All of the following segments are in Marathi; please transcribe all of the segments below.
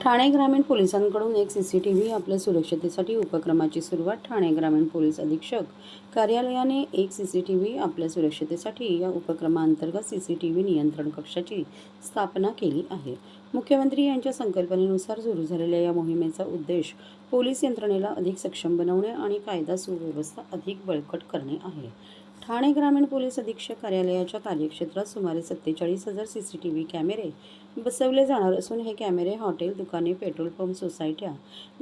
ठाणे ग्रामीण पोलिसांकडून एक सीसीटीव्ही आपल्या सुरक्षतेसाठी उपक्रमाची सुरुवात. ठाणे ग्रामीण पोलीस अधीक्षक कार्यालयाने एक सीसीटीव्ही आपल्या सुरक्षतेसाठी या उपक्रमाअंतर्गत सीसीटीव्ही नियंत्रण कक्षाची स्थापना केली आहे. मुख्यमंत्री यांच्या संकल्पनेनुसार सुरू झालेल्या या मोहिमेचा उद्देश पोलीस यंत्रणेला अधिक सक्षम बनवणे आणि कायदा सुव्यवस्था अधिक बळकट करणे आहे. ठाणे ग्रामीण पोलीस अधीक्षक कार्यालयाच्या कार्यक्षेत्रात सुमारे 47,000 सीसीटीव्ही कॅमेरे बसवले जाणार असून हे कॅमेरे हॉटेल, दुकाने, पेट्रोल पंप, सोसायट्या,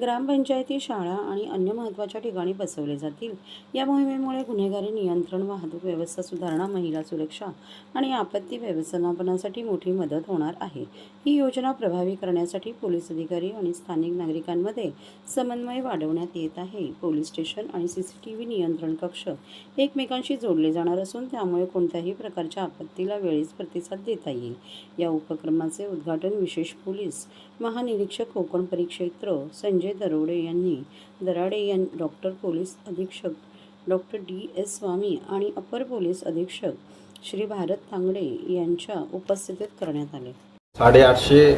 ग्रामपंचायती, शाळा आणि अन्य महत्त्वाच्या ठिकाणी बसवले जातील. या मोहिमेमुळे गुन्हेगारी नियंत्रण, वाहतूक व्यवस्था सुधारणा, महिला सुरक्षा आणि आपत्ती व्यवस्थापनासाठी मोठी मदत होणार आहे. ही योजना प्रभावी करण्यासाठी पोलीस अधिकारी आणि स्थानिक नागरिकांमध्ये समन्वय वाढवण्यात येत आहे. पोलीस स्टेशन आणि सीसीटीव्ही नियंत्रण कक्ष एकमेकांशी जोडले जाणार असून त्यामुळे कोणत्याही प्रकारच्या आपत्तीला वेळीच प्रतिसाद देता येईल. या उपक्रमाचे उद्घाटन विशेष पोलीस महानिरीक्षक कोकण परिक्षेत्र संजय दराडे यांनी डॉक्टर पोलीस अधीक्षक डॉक्टर D.S. स्वामी आणि अपर पोलीस अधीक्षक श्री भारत तांगडे यांच्या उपस्थितीत करण्यात आले. 850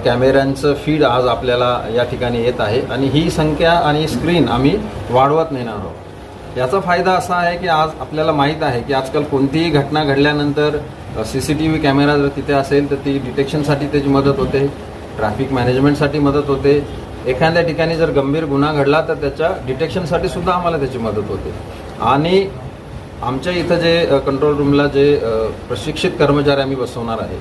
कॅमेऱ्यांचं फीड आज आपल्याला या ठिकाणी येत आहे आणि ही संख्या आणि स्क्रीन आम्ही वाढवत नेणार आहोत. याचा फायदा असा आहे की आज आपल्याला माहीत आहे की आजकाल कोणतीही घटना घडल्यानंतर CCTV कॅमेरा जर तिथे असेल तर ती डिटेक्शनसाठी त्याची मदत होते, ट्रॅफिक मॅनेजमेंटसाठी मदत होते. एखाद्या ठिकाणी जर गंभीर गुन्हा घडला तर त्याच्या डिटेक्शनसाठी सुद्धा आम्हाला त्याची मदत होते. आणि आमच्या इथं जे कंट्रोल रूमला जे प्रशिक्षित कर्मचारी आम्ही बसवणार आहे,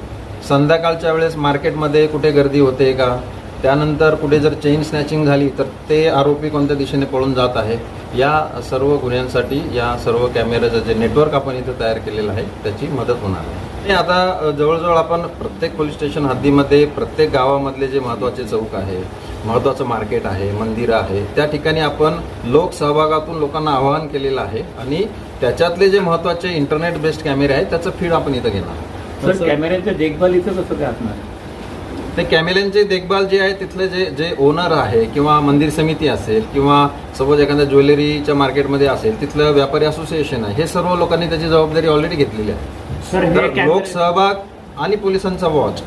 संध्याकाळच्या वेळेस मार्केटमध्ये कुठे गर्दी होते का, त्यानंतर कुठे जर चेन स्नॅचिंग झाली तर ते आरोपी कोणत्या दिशेने पळून जात आहे, या सर्व गुन्ह्यांसाठी या सर्व कॅमेऱ्याचं जे नेटवर्क आपण इथं तयार केलेलं आहे त्याची मदत होणार आहे. आणि आता जवळजवळ आपण प्रत्येक पोलीस स्टेशन हद्दीमध्ये प्रत्येक गावामधले जे महत्त्वाचे चौक आहे, महत्त्वाचं मार्केट आहे, मंदिरं आहे, त्या ठिकाणी आपण लोकसहभागातून लोकांना आवाहन केलेलं आहे आणि त्याच्यातले जे महत्त्वाचे इंटरनेट बेस्ड कॅमेरे आहेत त्याचं फीड आपण इथं घेणार आहे. सर, कॅमेऱ्यांच्या देखभालीचं कसं काय असणार? ते कॅमेऱ्यांची देखभाल जे आहे तिथले जे ओनर आहे किंवा मंदिर समिती असेल किंवा सपोज एखाद्या ज्वेलरीच्या मार्केटमध्ये असेल तिथलं व्यापारी असोसिएशन आहे, हे सर्व लोकांनी त्याची जबाबदारी ऑलरेडी घेतलेली आहे. लोकसहभाग आणि पोलिसांचा वॉच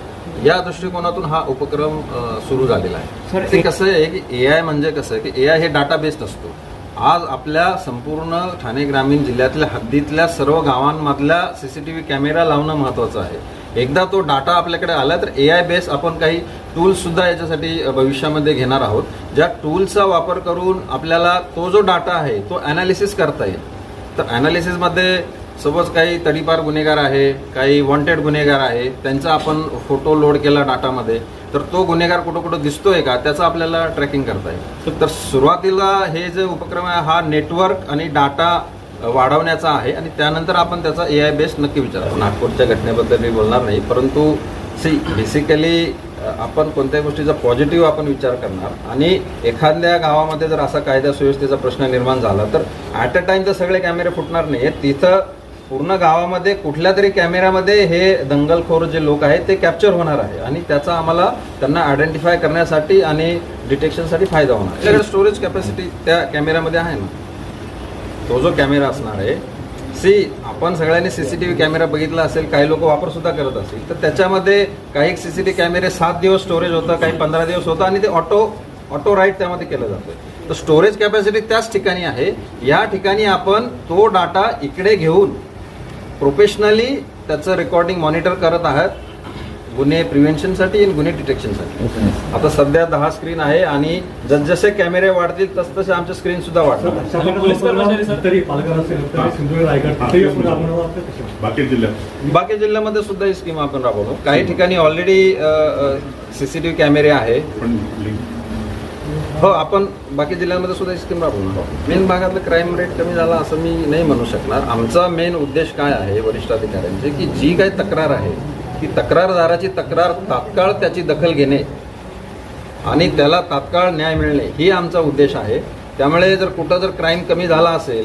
या दृष्टिकोनातून हा उपक्रम सुरू झालेला आहे. ते कसं आहे की AI म्हणजे कसं आहे की AI हे डाटा बेस्ड असतो. आज आपल्या संपूर्ण ठाणे ग्रामीण जिल्ह्यातल्या हद्दीतल्या सर्व गावांमधल्या CCTV कॅमेरा लावणं महत्त्वाचं आहे. एकदा तो डाटा आपल्याकडे आला तर AI बेस आपण काही टूल्ससुद्धा याच्यासाठी भविष्यामध्ये घेणार आहोत, ज्या टूल्सचा वापर करून आपल्याला तो जो डाटा आहे तो ॲनालिसिस करता येईल. तर ॲनालिसिसमध्ये सपोज काही तडीपार गुन्हेगार आहे, काही वॉन्टेड गुन्हेगार आहे, त्यांचा आपण फोटो लोड केला डाटामध्ये तर तो गुन्हेगार कुठं कुठं दिसतोय का त्याचं आपल्याला ट्रॅकिंग करता येईल. तर सुरुवातीला हे जे उपक्रम आहे हा नेटवर्क आणि डाटा वाढवण्याचा आहे आणि त्यानंतर आपण त्याचा AI बेस नक्की विचार करू. नागपूरच्या घटनेबद्दल मी बोलणार नाही, परंतु बेसिकली आपण कोणत्याही गोष्टीचा पॉझिटिव्ह आपण विचार करणार आणि एखाद्या गावामध्ये जर असा कायदा सुव्यवस्थेचा प्रश्न निर्माण झाला तर ॲट अ टाइम तर सगळे कॅमेरे फुटणार नाही. तिथं पूर्ण गावामध्ये कुठल्या तरी कॅमेऱ्यामध्ये हे दंगलखोर जे लोक आहेत ते कॅप्चर होणार आहे आणि त्याचा आम्हाला त्यांना आयडेंटिफाय करण्यासाठी आणि डिटेक्शनसाठी फायदा होणार. आपल्याकडे स्टोरेज कॅपॅसिटी त्या कॅमेऱ्यामध्ये आहे ना, तो जो कॅमेरा असणार आहे आपण सगळ्यांनी CCTV कॅमेरा बघितला असेल, काही लोक वापर सुद्धा करत असतील तर त्याच्यामध्ये काही CCTV कॅमेरे 7 दिवस स्टोरेज होतं, काही 15 दिवस होतं आणि ते ऑटो राईट त्यामध्ये केलं जातं. तर स्टोरेज कॅपॅसिटी त्याच ठिकाणी आहे. या ठिकाणी आपण तो डाटा इकडे घेऊन प्रोफेशनली त्याचं रेकॉर्डिंग मॉनिटर करत आहात गुन्हे प्रिव्हेन्शनसाठी आणि गुन्हे डिटेक्शनसाठी. आता सध्या 10 स्क्रीन आहे आणि जसजसे कॅमेरे वाढतील तसतसे आमच्या स्क्रीन सुद्धा वाढतात. बाकी जिल्ह्यामध्ये सुद्धा ही स्कीम आपण राबवतो. काही ठिकाणी ऑलरेडी CCTV कॅमेरे आहे. हो, आपण बाकी जिल्ह्यांमध्ये सुद्धा ही स्कीम राबवणार. मेन भागातलं क्राईम रेट कमी झाला असं मी नाही म्हणू शकणार. आमचा मेन उद्देश काय आहे वरिष्ठ अधिकाऱ्यांचे की जी काही तक्रार आहे की तक्रारदाराची तक्रार तात्काळ त्याची दखल घेणे आणि त्याला तात्काळ न्याय मिळणे ही आमचा उद्देश आहे. त्यामुळे जर कुठं जर क्राईम कमी झाला असेल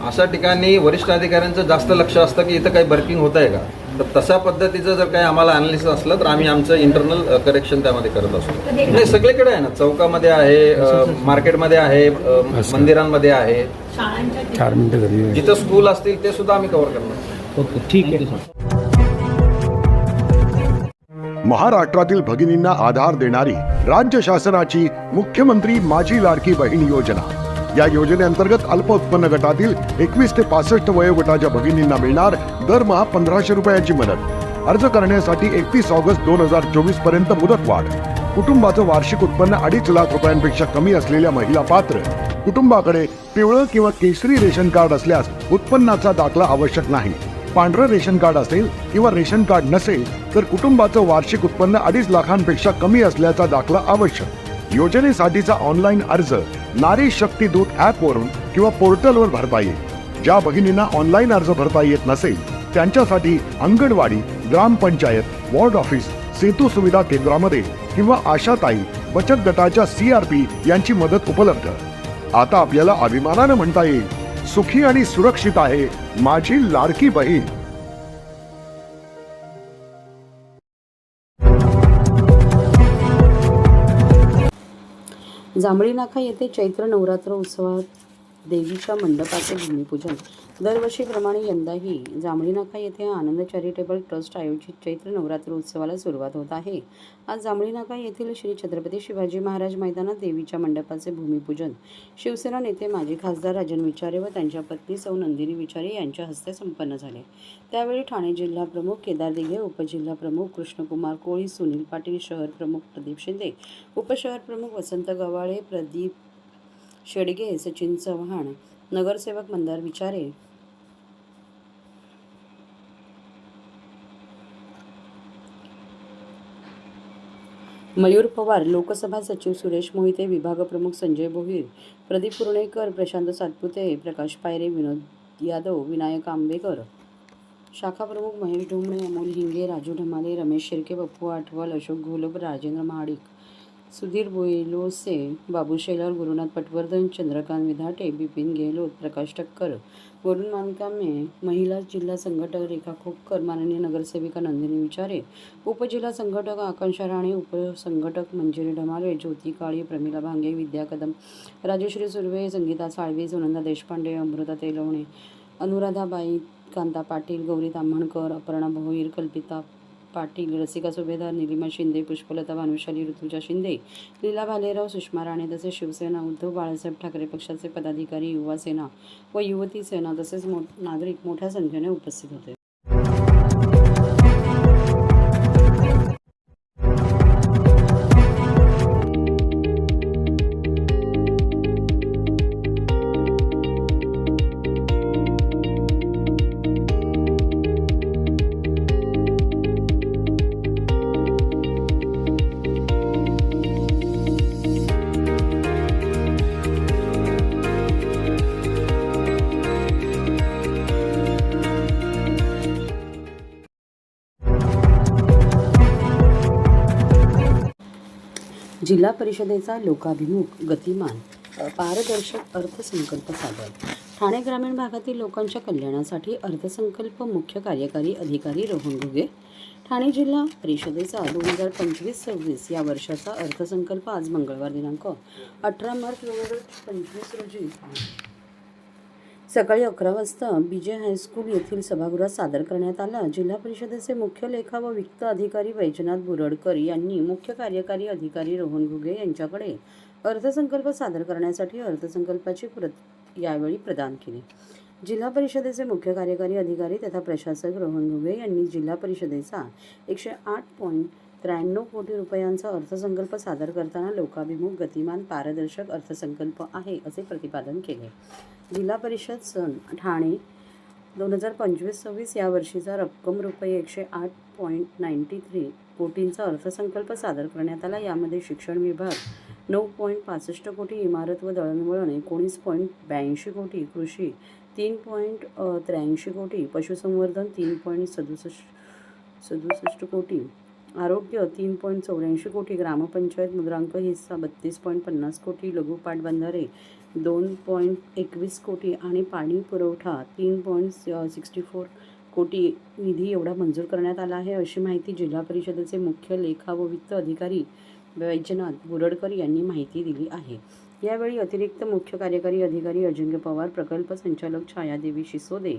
अशा ठिकाणी वरिष्ठ अधिकाऱ्यांचं जास्त लक्ष असतं की इथं काही बर्किंग होत आहे का, तर तशा पद्धतीचं जर काही आम्हाला अनालिसिस असलं तर आम्ही आमचं इंटरनल करेक्शन त्यामध्ये करत असतो. नाही, सगळीकडे आहे ना, चौकामध्ये आहे, मार्केटमध्ये आहे, मंदिरांमध्ये आहे, जिथं स्कूल असतील ते सुद्धा आम्ही कव्हर करणार. ओके, ठीक आहे. महाराष्ट्रातील भगिनींना आधार देणारी राज्य शासनाची मुख्यमंत्री माझी लाडकी बहीण योजना. या योजनेअंतर्गत अल्प उत्पन्न गटातील 21 ते 65 वयोगटाच्या भगिनींना मिळणार दरमहा 1500 रुपयाची मदत. अर्ज करण्यासाठी 31 ऑगस्ट 2024 पर्यंत मुदतवाढ. कुटुंबाचं वार्षिक उत्पन्न 2.5 लाख रुपयांपेक्षा कमी असलेल्या महिला पात्र. कुटुंबाकडे पिवळं किंवा केशरी रेशन कार्ड असल्यास उत्पन्नाचा दाखला आवश्यक नाही. पांढरं रेशन कार्ड असेल किंवा रेशन कार्ड नसेल तर कुटुंबाचं वार्षिक उत्पन्न 2.5 लाखांपेक्षा कमी असल्याचा दाखला आवश्यक. योजनेसाठीचा ऑनलाईन अर्ज नारी शक्ती दूत ॲपवरून किंवा पोर्टलवर भरता येईल. ज्या भगिनींना ऑनलाईन अर्ज भरता येत नसेल त्यांच्यासाठी अंगणवाडी, ग्रामपंचायत, वॉर्ड ऑफिस, सेतू सुविधा केंद्रामध्ये किंवा आशाताई बचत गटाच्या CRP यांची मदत उपलब्ध. आता आपल्याला अभिमानानं म्हणता येईल, सुखी आणि सुरक्षित आहे माझी लाडकी बहीण. जांभळी नाका येथे चैत्र नवरात्र उत्सवात देवीच्या मंडपाचे भूमिपूजन. दरवर्षीप्रमाणे यंदाही जांभळी नाका येथे आनंद चॅरिटेबल ट्रस्ट आयोजित चैत्र नवरात्र उत्सवाला सुरुवात होत आहे. आज जांभळी नाका येथील श्री छत्रपती शिवाजी महाराज मैदानात देवीच्या मंडपाचे भूमिपूजन शिवसेना नेते माजी खासदार राजन विचारे व त्यांच्या पत्नी सौ नंदिनी विचारे यांच्या हस्ते संपन्न झाले. त्यावेळी ठाणे जिल्हा प्रमुख केदार दिघे, उपजिल्हा प्रमुख कृष्णकुमार कोळी, सुनील पाटील, शहर प्रमुख प्रदीप शिंदे, उपशहर प्रमुख वसंत गवाळे, प्रदीप शेडगे, सचिन चव्हाण, नगरसेवक मंदार विचारे, मयूर पवार, लोकसभा सचिव सुरेश मोहिते, विभाग प्रमुख संजय भोईर, प्रदीप पुर्णेकर, प्रशांत सातपुते, प्रकाश पायरे, विनोद यादव, विनायक आंबेकर, शाखा प्रमुख महेश ढोमणे, अमोल हिंगे, राजू ढमाले, रमेश शिर्के, पप्पू आठवल, अशोक घोलप, राजेंद्र महाडिक, सुधीर बोयलोसे, बाबू शेलार, गुरुनाथ पटवर्धन, चंद्रकांत विधाटे, बिपिन गेहलोत, प्रकाश ठक्कर, वरुण मानकामे, महिला जिल्हा संघटक रेखा खोपकर, माननीय नगरसेविका नंदिनी विचारे, उपजिल्हा संघटक आकांक्षा राणे, उपसंघटक मंजिरी ढमाले, ज्योती काळे, प्रमिला भांगे, विद्या कदम, राजश्री सुर्वे, संगीता साळवे, सुनंदा देशपांडे, अमृता तेलवणे, अनुराधाबाई कांता पाटील, गौरी ताम्हणकर, अपर्णा भोईर, कल्पिता पाटील, रसिका सुभेदार, निलिमा शिंदे, पुष्पलता भानुशाली, ऋतुजा शिंदे, लीला भालेराव, सुषमा राणे तसेच शिवसेना, उद्धव बाळासाहेब ठाकरे पक्षाचे पदाधिकारी, युवा सेना व युवती सेना तसेच नागरिक मोठ्या संख्येने उपस्थित होते. जिल्हा परिषदेचा लोकाभिमुख, गतिमान, पारदर्शक अर्थसंकल्प सादर. ठाणे ग्रामीण भागातील लोकांच्या कल्याणासाठी अर्थसंकल्प मुख्य कार्यकारी अधिकारी रोहन घुगे. ठाणे जिल्हा परिषदेचा 2025-26 या वर्षाचा अर्थसंकल्प आज मंगळवार दिनांक 18 मार्च 2025 रोजी सकाळी 11 वाजता BJ हायस्कूल येथील सभागृहात सादर करण्यात आला. जिल्हा परिषदेचे मुख्य लेखा व वित्त अधिकारी वैजनाथ बुरडकर यांनी मुख्य कार्यकारी अधिकारी रोहन घुगे यांच्याकडे अर्थसंकल्प सादर करण्यासाठी अर्थसंकल्पाची प्रत यावेळी प्रदान केली. जिल्हा परिषदेचे मुख्य कार्यकारी अधिकारी तथा प्रशासक रोहन घुगे यांनी जिल्हा परिषदेचा 108.93 कोटी रुपयांचा अर्थसंकल्प सादर करताना लोकाभिमुख, गतिमान, पारदर्शक अर्थसंकल्प आहे असे प्रतिपादन केले. जिल्हा परिषद सन ठाणे 2025-26 या वर्षीचा रक्कम रुपये 108.93 कोटींचा अर्थसंकल्प सादर करण्यात आला. यामध्ये शिक्षण विभाग 9.65 कोटी, इमारत व दळणवळण 19.82 कोटी, कृषी 3.83 कोटी, पशुसंवर्धन 3.67 कोटी, आरोग्य 3.84 कोटी, ग्रामपंचायत मुद्रांक हिस्सा 32.50 कोटी, लघु पाटबंधारे 2.21 कोटी आणि पाणी पुरवठा 3.64 कोटी निधी एवढा मंजूर करण्यात आला आहे, अशी माहिती जिल्हा परिषदेचे मुख्य लेखा व वित्त अधिकारी वैजनाथ बुरडकर यांनी माहिती दिली आहे. यावेळी अतिरिक्त मुख्य कार्यकारी अधिकारी अजिंक्य पवार, प्रकल्प संचालक छायादेवी शिसोदे,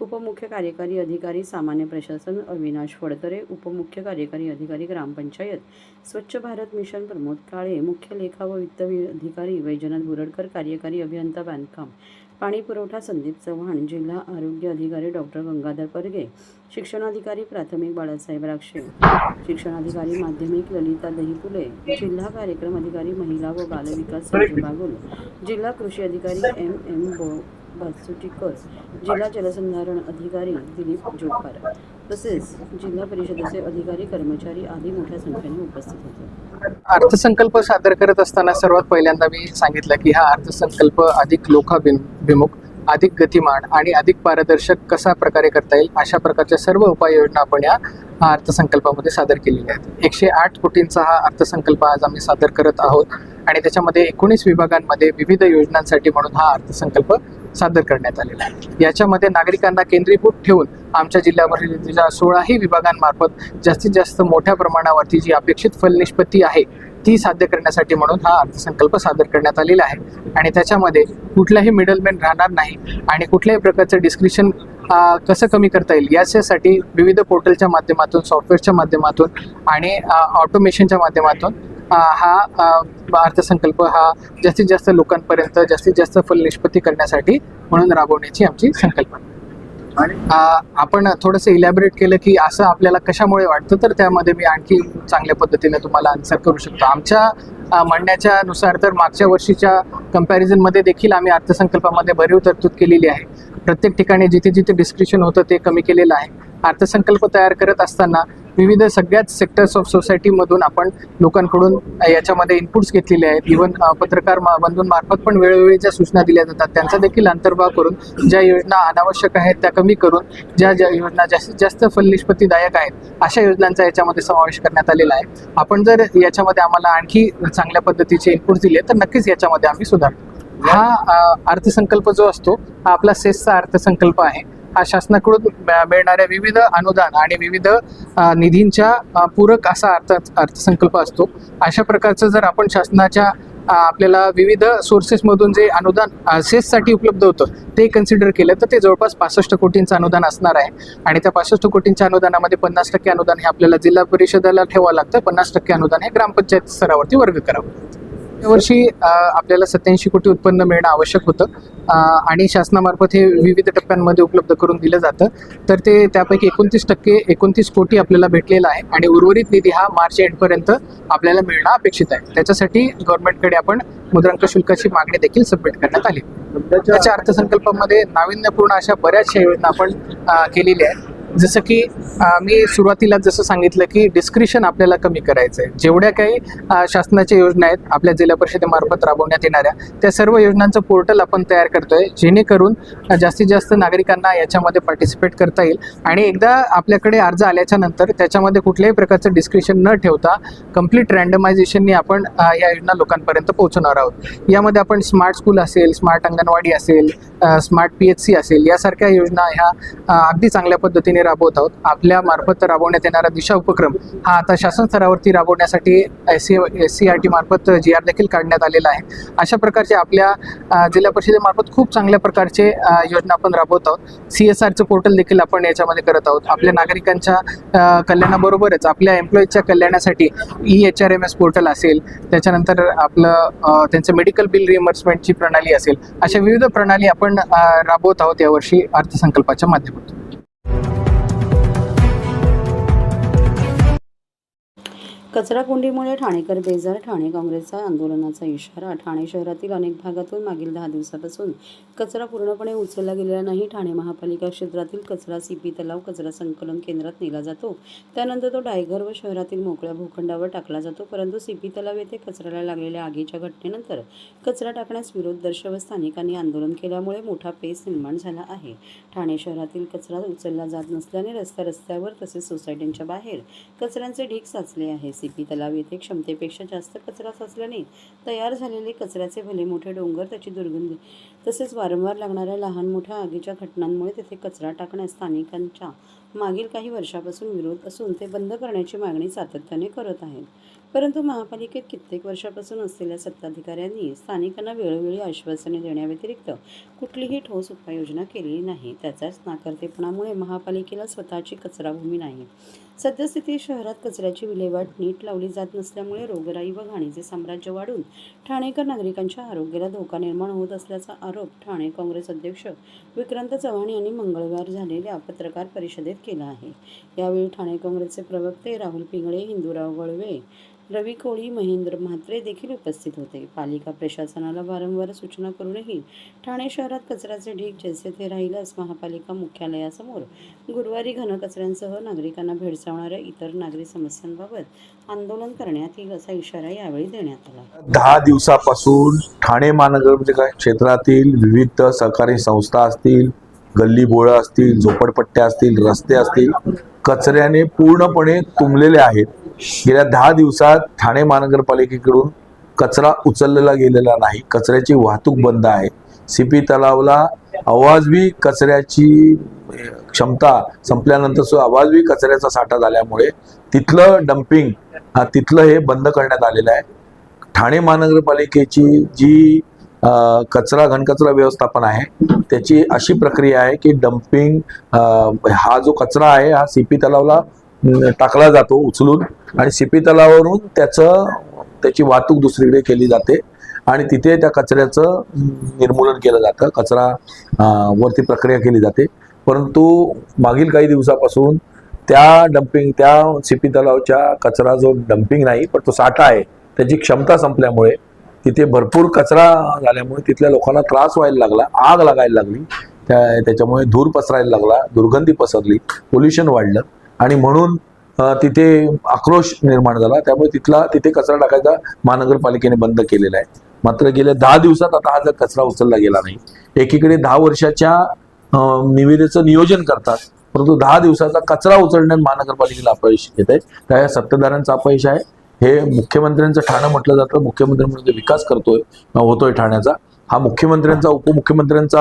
उपमुख्य कार्यकारी अधिकारी सामान्य प्रशासन अविनाश फडतरे, उपमुख्य कार्यकारी अधिकारी ग्रामपंचायत, स्वच्छ भारत मिशन प्रमोद काळे, मुख्य लेखा व वित्त अधिकारी वैजनाथ बुरडकर, कार्यकारी अभियंता बांधकाम पाणी पुरवठा संदीप चव्हाण, जिल्हा आरोग्य अधिकारी डॉक्टर गंगाधर परगे, शिक्षणाधिकारी प्राथमिक बाळासाहेब राक्षे, शिक्षणाधिकारी माध्यमिक ललिता दहीपुले, जिल्हा कार्यक्रम अधिकारी महिला व बालविकास संजय बागुल, जिल्हा कृषी अधिकारी एम बासुटीकर, जिल्हा जलसंधारण अधिकारी दिलीप जोकार तसेच जिल्हा परिषदेचे अधिकारी कर्मचारी आदी मोठ्या संख्येने उपस्थित होते. अर्थसंकल्प सादर करत असताना सर्वात पहिल्यांदा मी सांगितलं की हा अर्थसंकल्प अधिक लोकाभिमुख, अधिक गतिमान आणि अधिक पारदर्शक कसा प्रकारे करता येईल अशा प्रकारच्या सर्व उपाययोजना आपण या अर्थसंकल्पामध्ये सादर केलेल्या आहेत. 108 कोटींचा हा अर्थसंकल्प आज आम्ही सादर करत आहोत आणि त्याच्यामध्ये 19 विभागांमध्ये विविध योजनांसाठी म्हणून हा अर्थसंकल्प सादर करण्यात आलेला आहे. याच्यामध्ये नागरिकांना केंद्रीभूत ठेवून आमच्या जिल्हा परिषदेच्या 16ही विभागांमार्फत जास्तीत जास्त मोठ्या प्रमाणावरती जी अपेक्षित फलनिष्पत्ती आहे ती साध्य करण्यासाठी म्हणून हा अर्थसंकल्प सादर करण्यात आलेला आहे आणि त्याच्यामध्ये कुठलाही मिडलमॅन राहणार नाही आणि कुठल्याही प्रकारचं डिस्क्रिप्शन कसं कमी करता येईल याच्यासाठी विविध पोर्टलच्या माध्यमातून, सॉफ्टवेअरच्या माध्यमातून आणि ऑटोमेशनच्या माध्यमातून हा अर्थसंकल्प हा जास्तीत जास्त लोकांपर्यंत जास्तीत जास्त फलनिष्पत्ती करण्यासाठी म्हणून राबवण्याची आमची संकल्पना. आणि आपण थोडंसं इलॅबोरेट केलं की असं आपल्याला कशामुळे वाटतं, तर त्यामध्ये मी आणखी चांगल्या पद्धतीने तुम्हाला आन्सर करू शकतो. आमच्या म्हणण्याच्या नुसार तर मागच्या वर्षीच्या कंपॅरिझनमध्ये देखील आम्ही अर्थसंकल्पामध्ये भरीव तरतूद केलेली आहे. प्रत्येक ठिकाणी जिथे जिथे डिस्क्रिप्शन होतं ते कमी केलेलं आहे. अर्थसंकल्प तयार करत असताना विविध सगळ्याच सेक्टर्स ऑफ सोसायटीमधून आपण लोकांकडून याच्यामध्ये इनपुट्स घेतलेले आहेत. इव्हन पत्रकार बंधूंमार्फत पण वेळोवेळी ज्या सूचना दिल्या जातात त्यांचा देखील अंतर्भाव करून ज्या योजना अनावश्यक आहेत त्या कमी करून ज्या योजना जास्तीत जास्त फलनिष्पत्तीदायक आहेत अशा योजनांचा याच्यामध्ये समावेश करण्यात आलेला आहे. आपण जर याच्यामध्ये आम्हाला आणखी चांगल्या पद्धतीचे इनपुट्स दिले तर नक्कीच याच्यामध्ये आम्ही सुधारतो. हा अर्थसंकल्प जो असतो हा आपला सेसचा अर्थसंकल्प आहे. हा शासनाकडून मिळणाऱ्या विविध अनुदान आणि विविध निधींच्या पूरक असा अर्थसंकल्प असतो. अशा प्रकारचं जर आपण शासनाच्या आपल्याला विविध सोर्सेसमधून जे अनुदान सेससाठी उपलब्ध होतं ते कन्सिडर केलं तर ते जवळपास 65 कोटींचं अनुदान असणार आहे आणि त्या 65 कोटींच्या अनुदानामध्ये 50% अनुदान हे आपल्याला जिल्हा परिषदेला ठेवावं लागतं, 50% अनुदान हे ग्रामपंचायत स्तरावरती वर्ग करावं. यावर्षी आपल्याला 87 कोटी उत्पन्न मिळणं आवश्यक होतं आणि शासनामार्फत हे विविध टप्प्यांमध्ये उपलब्ध करून दिलं जातं. तर ते त्यापैकी 29 कोटी आपल्याला भेटलेला आहे आणि उर्वरित निधी हा मार्च एंडपर्यंत आपल्याला मिळणं अपेक्षित आहे. त्याच्यासाठी गव्हर्नमेंटकडे आपण मुद्रांक शुल्काची मागणी देखील सबमिट करण्यात आली. त्याच्या अर्थसंकल्पामध्ये नाविन्यपूर्ण अशा बऱ्याचशा योजना आपण केलेल्या आहेत. जसं की मी सुरुवातीला जसं सांगितलं की डिस्क्रिप्शन आपल्याला कमी करायचं आहे. जेवढ्या काही शासनाच्या योजना आहेत आपल्या जिल्हा परिषदेमार्फत राबवण्यात येणाऱ्या त्या सर्व योजनांचं पोर्टल आपण तयार करतोय जेणेकरून जास्तीत जास्त नागरिकांना याच्यामध्ये पार्टिसिपेट करता येईल आणि एकदा आपल्याकडे अर्ज आल्याच्या नंतर त्याच्यामध्ये कुठल्याही प्रकारचं डिस्क्रिप्शन न ठेवता कम्प्लीट रँडमायझेशननी आपण या योजना लोकांपर्यंत पोहोचवणार आहोत. यामध्ये आपण स्मार्ट स्कूल असेल, स्मार्ट अंगणवाडी असेल, स्मार्ट PHC असेल यासारख्या योजना ह्या अगदी चांगल्या पद्धतीने राबवत आहोत. आपल्या मार्फत राबवण्यात येणारा दिशा उपक्रम हा आता शासन स्तरावरती राबवण्यासाठी SCRT मार्फत GR देखील काढण्यात आलेला आहे. अशा प्रकारचे आपल्या जिल्हा परिषदेमार्फत खूप चांगल्या प्रकारचे योजना आपण राबवत आहोत. CSRचं पोर्टल देखील आपण याच्यामध्ये करत आहोत. आपल्या नागरिकांच्या कल्याणाबरोबरच आपल्या एम्प्लॉईजच्या कल्याणासाठी EHRMS पोर्टल असेल, त्याच्यानंतर आपलं त्यांचं मेडिकल बिल रिइंबर्समेंटची प्रणाली असेल, अशा विविध प्रणाली आपण राबवत आहोत यावर्षी अर्थसंकल्पाच्या माध्यमातून. कचराकुंडीमुळे ठाणेकर बेजार, ठाणे काँग्रेसचा आंदोलनाचा इशारा. ठाणे शहरातील अनेक भागातून मागील 10 दिवसापासून कचरा पूर्णपणे उचलला गेलेला नाही. ठाणे महापालिका क्षेत्रातील कचरा CP तलाव कचरा संकलन केंद्रात नेला जातो. त्यानंतर तो डायघर व शहरातील मोकळ्या भूखंडावर टाकला जातो. परंतु CP तलाव येथे कचऱ्याला लागलेल्या आगीच्या घटनेनंतर कचरा टाकण्यास विरोध दर्शवत स्थानिकांनी आंदोलन केल्यामुळे मोठा पेच निर्माण झाला आहे. ठाणे शहरातील कचरा उचलला जात नसल्याने रस्त्यावर तसेच सोसायटींच्या बाहेर कचऱ्यांचे ढीग साचले आहे. CP तलाव येथे क्षमतेपेक्षा जास्त कचरा साचल्याने तयार झालेले कचऱ्याचे भले मोठे डोंगर, त्याची दुर्गंधी तसेच वारंवार लागणाऱ्या लहान मोठ्या आगीच्या घटनांमुळे तेथे कचरा टाकण्यास स्थानिकांच्या मागील काही वर्षापासून विरोध असून ते बंद करण्याची मागणी सातत्याने करत आहेत. परंतु महापालिकेत कित्येक वर्षापासून असलेल्या सत्ताधिकाऱ्यांनी स्थानिकांना वेळोवेळी आश्वासने देण्याव्यतिरिक्त कुठलीही ठोस उपाययोजना केलेली नाही. त्याच्याच नाकर्तेपणामुळे महापालिकेला स्वतःची कचराभूमी नाही. सद्यस्थितीत शहरात कचऱ्याची विल्हेवाट नीट लावली जात नसल्यामुळे रोगराई व घाणीचे साम्राज्य वाढून ठाणेकर नागरिकांच्या आरोग्याला धोका निर्माण होत असल्याचा आरोप ठाणे काँग्रेस अध्यक्ष विक्रांत चव्हाण यांनी मंगळवार झालेल्या पत्रकार परिषदेत केला आहे. यावेळी ठाणे काँग्रेसचे प्रवक्ते राहुल पिंगळे, हिंदूराव वळवे, रवी कोळी, महेंद्र म्हात्रे देखील उपस्थित होते. पालिका प्रशासनाला वारंवार सूचना करूनही ठाणे शहरात कचऱ्याचे ढीग जैसे ते राहिल्यास महापालिका मुख्यालयासमोर गुरुवारी घनकचऱ्यांसह नागरिकांना भेडसावणाऱ्या इतर नागरी समस्यांबाबत आंदोलन करण्यात येईल असा इशारा यावेळी देण्यात आला. 10 दिवसापासून ठाणे महानगर क्षेत्रातील विविध सहकारी संस्था असतील, गल्ली बोळं असतील, झोपडपट्ट्या असतील, रस्ते असतील, कचऱ्याने पूर्णपणे तुंबलेले आहेत. गेल्या 10 दिवसात ठाणे महानगरपालिकेकडून कचरा उचललेला गेलेला नाही. कचऱ्याची वाहतूक बंद आहे. सीपी तलावला अवाजवी कचऱ्याची क्षमता संपल्यानंतर सुद्धा अवाजवी कचऱ्याचा साठा झाल्यामुळे तिथलं डम्पिंग तिथलं हे बंद करण्यात आलेलं आहे. ठाणे महानगरपालिकेची जी घनकचरा व्यवस्थापन आहे त्याची अशी प्रक्रिया आहे की डम्पिंग हा जो कचरा आहे हा सीपी तलावला टाकला जातो उचलून आणि सीपी तलावावरून त्याची वाहतूक दुसरीकडे केली जाते आणि तिथे त्या कचऱ्याचं निर्मूलन केलं जातं. कचरा वरती प्रक्रिया केली जाते. परंतु मागील काही दिवसापासून त्या सीपी तलावच्या कचरा जो डम्पिंग नाही पण तो साठा आहे त्याची क्षमता संपल्यामुळे तिथे भरपूर कचरा झाल्यामुळे तिथल्या लोकांना त्रास व्हायला लागला, आग लागायला लागली. त्याच्यामुळे धूर पसरायला लागला, दुर्गंधी पसरली, पोल्युशन वाढलं आणि म्हणून तिथे आक्रोश निर्माण झाला. त्यामुळे तिथे कचरा टाकायचा महानगरपालिकेने बंद केलेला आहे. मात्र गेल्या 10 दिवसात आता हा जर कचरा उचलला गेला नाही. एकीकडे 10 वर्षाच्या निविदेचं नियोजन करतात परंतु 10 दिवसाचा कचरा उचलण्यात महानगरपालिकेला अपयश येत आहे. त्या सत्ताधाऱ्यांचं अपयश आहे. हे मुख्यमंत्र्यांचं ठाणं म्हटलं जातं. मुख्यमंत्री म्हणजे विकास होतोय ठाण्याचा. हा मुख्यमंत्र्यांचा उपमुख्यमंत्र्यांचा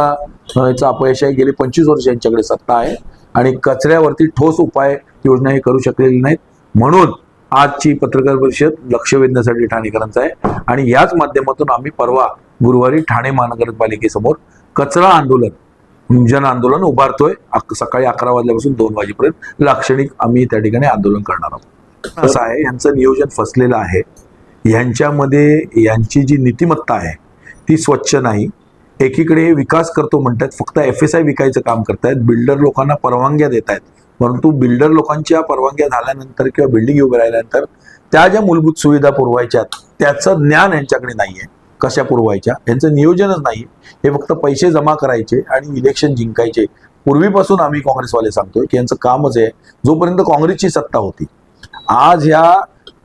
याचा अपयश आहे. गेली 25 वर्ष यांच्याकडे सत्ता आहे आणि कचऱ्यावरती ठोस उपाय योजना हे करू शकलेली नाहीत. म्हणून आजची पत्रकार परिषद लक्ष वेधण्यासाठी ठाणेकरांचा आहे आणि याच माध्यमातून आम्ही परवा गुरुवारी ठाणे महानगरपालिकेसमोर कचरा आंदोलन जन आंदोलन उभारतोय. सकाळी 11 वाजल्यापासून 2 वाजेपर्यंत लाक्षणिक आम्ही त्या ठिकाणी आंदोलन करणार आहोत. असं आहे, यांचं नियोजन फसलेलं आहे. यांच्यामध्ये यांची जी नीतिमत्ता आहे ती स्वच्छ नाही. एकीकडे विकास करतो म्हणतात, फक्त FSI विकायचं काम करतायत. बिल्डर लोकांना परवानग्या देत आहेत परंतु बिल्डर लोकांच्या परवानग्या झाल्यानंतर किंवा बिल्डिंग उभे राहिल्यानंतर त्या ज्या मूलभूत सुविधा पुरवायच्यात त्याचं ज्ञान यांच्याकडे नाहीये. कशा पुरवायच्या यांचं नियोजनच नाही. हे फक्त पैसे जमा करायचे आणि इलेक्शन जिंकायचे. पूर्वीपासून आम्ही काँग्रेसवाले सांगतोय की यांचं कामच आहे. जोपर्यंत काँग्रेसची सत्ता होती, आज ह्या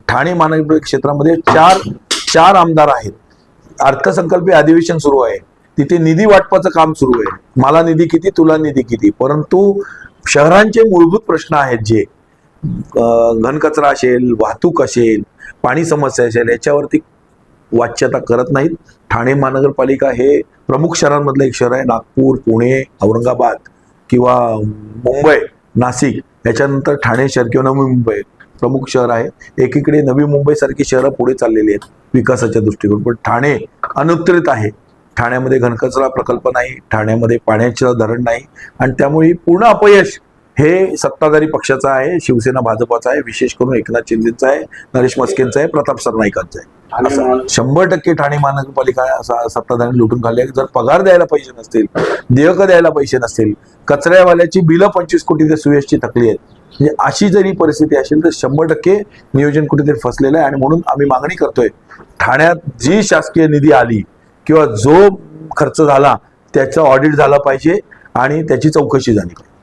ठाणे महानगर क्षेत्रामध्ये चार आमदार आहेत. अर्थसंकल्पीय अधिवेशन सुरू आहे, तिथे निधी वाटपाचं काम सुरू आहे. मला निधी किती, तुला निधी किती. परंतु शहरांचे मूलभूत प्रश्न आहेत जे घनकचरा असेल, वाहतूक असेल, पाणी समस्या असेल याच्यावरती वाच्यता करत नाहीत. ठाणे महानगरपालिका हे प्रमुख शहरांमधलं एक शहर आहे. नागपूर, पुणे, औरंगाबाद किंवा मुंबई, नाशिक याच्यानंतर ठाणे शहर किंवा नवी मुंबई प्रमुख शहर आहे. एकीकडे नवी मुंबई सारखी शहरं पुढे चाललेली आहेत विकासाच्या दृष्टीकोन, पण ठाणे अनुत्तरित आहे. ठाण्यामध्ये घनकचरा प्रकल्प नाही, ठाण्यामध्ये पाण्याचं धरण नाही आणि त्यामुळे पूर्ण अपयश हे सत्ताधारी पक्षाचा आहे. शिवसेना भाजपाचा आहे, विशेष करून एकनाथ शिंदेचा आहे, नरेश मस्केंचा आहे, प्रताप सरनाईकांचा आहे. असं 100% ठाणे महानगरपालिका सत्ताधारी लुटून खाल्ले. जर पगार द्यायला पैसे नसतील, देयक द्यायला पैसे नसतील, कचऱ्यावाल्याची बिलं 25 कोटी ते सुयशची थकली आहेत, म्हणजे अशी जरी परिस्थिती असेल तर 100% नियोजन कुठेतरी फसलेलं आहे. आणि म्हणून आम्ही मागणी करतोय, ठाण्यात जी शासकीय निधी आली किंवा जो खर्च झाला त्याचं ऑडिट झालं पाहिजे आणि त्याची चौकशी झाली पाहिजे.